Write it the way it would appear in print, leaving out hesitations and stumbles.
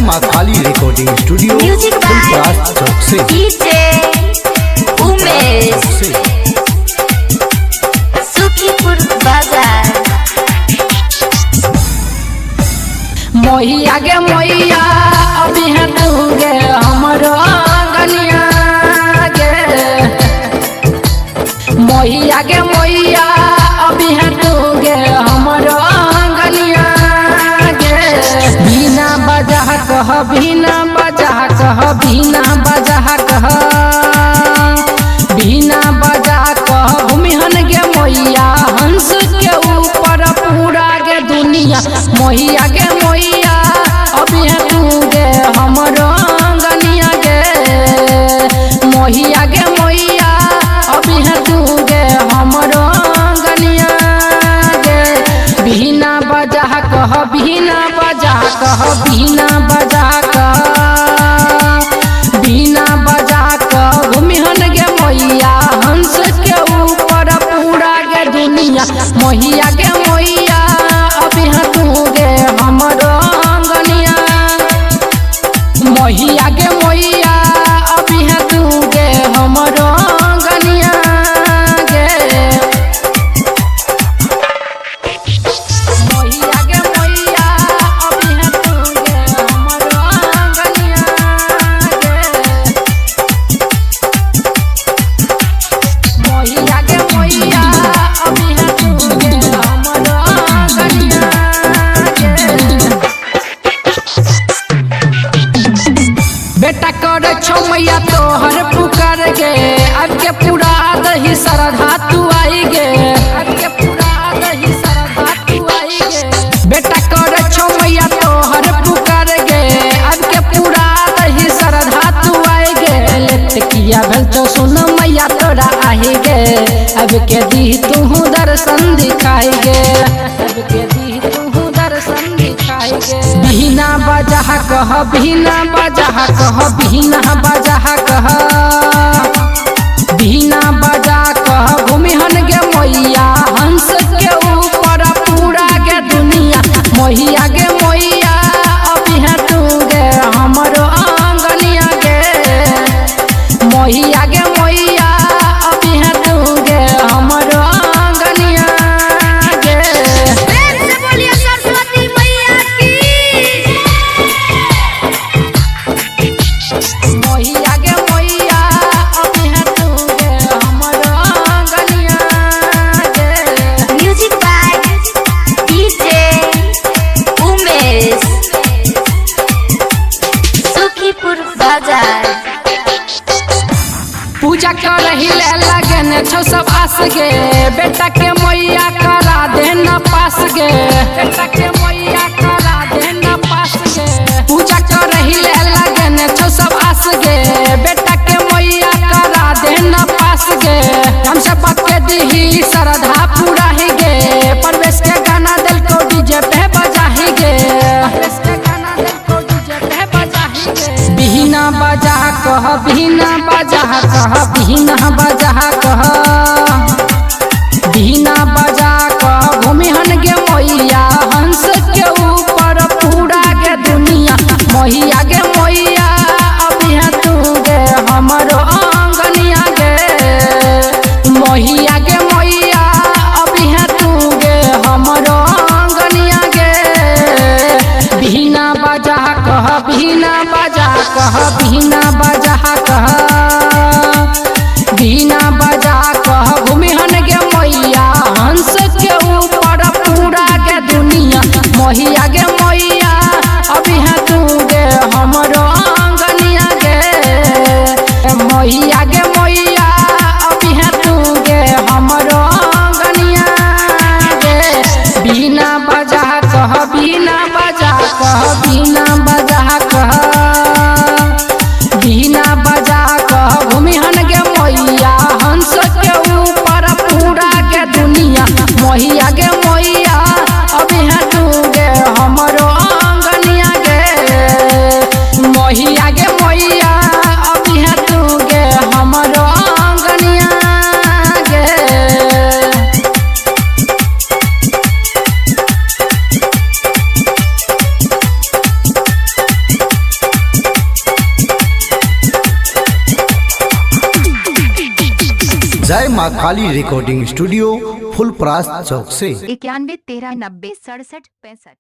माँ Kali recording studio music by DJ Umesh Sukhipur Bazar. मोहिया गे मोहिया अभी है तू गे हमरो गनिया गे। मोहिया गे मोहिया अभी है तू गे हमरो गनिया गे। बिना बजा कह बिना बजा कह बिना बजा कह बिना बजा कह भूमिहन गे मोहिया हंस के ऊपर पूरा गे दुनिया। मोहिया गे मोहिया अभी है तू गे हमरो गनिया गे। मोहिया गे मोहिया अभी है तू गे हमरो गनिया गे। बिना बजा कह बिना बजा कह बिना बजा कह बिना बजा कह भूमिहन गे मोहिया हंस के ऊपर पूरा गे दुनिया। मोहिया गे मोहिया अभी है तू गे हमरो गनिया। मोहिया गे मोहिया अभी है तू गे हमरो गनिया गे। मोहिया गे मोहिया अभी है तू गे हमरो गनिया गे। मोहिया गे मोहिया अभी है तू गे हमरो गनिया गे। बेटा कर छो मैया तोहर पुकार गे अब के पूरा दही श्रद्धा तू आई गे। अब के पूरा दही श्रद्धा तू आई गे। बेटा कर छो मैया तोहर पुकार गे अब के पूरा दही श्रद्धा तू आई गे। लेट किया भेल तो सुन मैया तोरा आई गे। अब के दी तू दर्शन दिखाई गे। अब के दी तू दर्शन दिखाई गे। बिना बजा कह बिना बजा कह बिना बजा कह बिना बजा कह भूमिहन गे मोहिया हंस के ऊपर पूरा गे दुनिया। मोहिया गे मोहिया अभी है तू गे हमरो आंगनिया गे। मोहिया गे मोहिया अभी है तू गे हमरो आंगनिया गे। प्रेम से बोलिए सरस्वती मैया की। मोहिया गे मोहिया अभी है तू गे हमरो गनिया गे। Music by DJ Umesh Sukhipur Bazar. पूजा करही ले लगन छो सब आस गे। बेटा के मैया करा देना पास गे। बेटा के मैया करा देना पास गे। पूजा करही ले लगन छो सब आस गे। बेटा के मैया करा देना पास गे। हम सब बात के दी श्रद्धा पूरा ही गे। परवेश के गाना दिल को डीजे पे बजा ही गे। परवेश के गाना दिल को डीजे पे बजा ही गे। बिना बजा कह बिना बजा कह बिना बजा कह बिना बजा कह भूमिहन गे मोहिया हंस के ऊपर पूरा गे दुनिया। मोहिया गे मोहिया अभी है तू गे हमरो आंगनिया गे। मोहिया गे मोहिया अभी है तू गे हमरो आंगनिया गे। बिना बजा कह बिना बजा कह बिना बजा कह बिना बजा कह भूमिहन गे मोहिया हंस के ऊपर पूरा गे दुनिया। मोहिया गे मोहिया अभी है तू गे हमरो आंगनिया गे। मोहिया गे मोहिया अभी है तू गे हमरो आंगनिया गे। बिना बजा कह बिना बजा कह बिना बजा कह बिना बजा कह भूमिहन गे मोहिया हंस के ऊपर पूरा गे दुनिया। मोहिया गे मोहिया अभी है तू गे हम जय माँ काली रिकॉर्डिंग स्टूडियो फुलपरास चौक से। 91 13 90 67 65।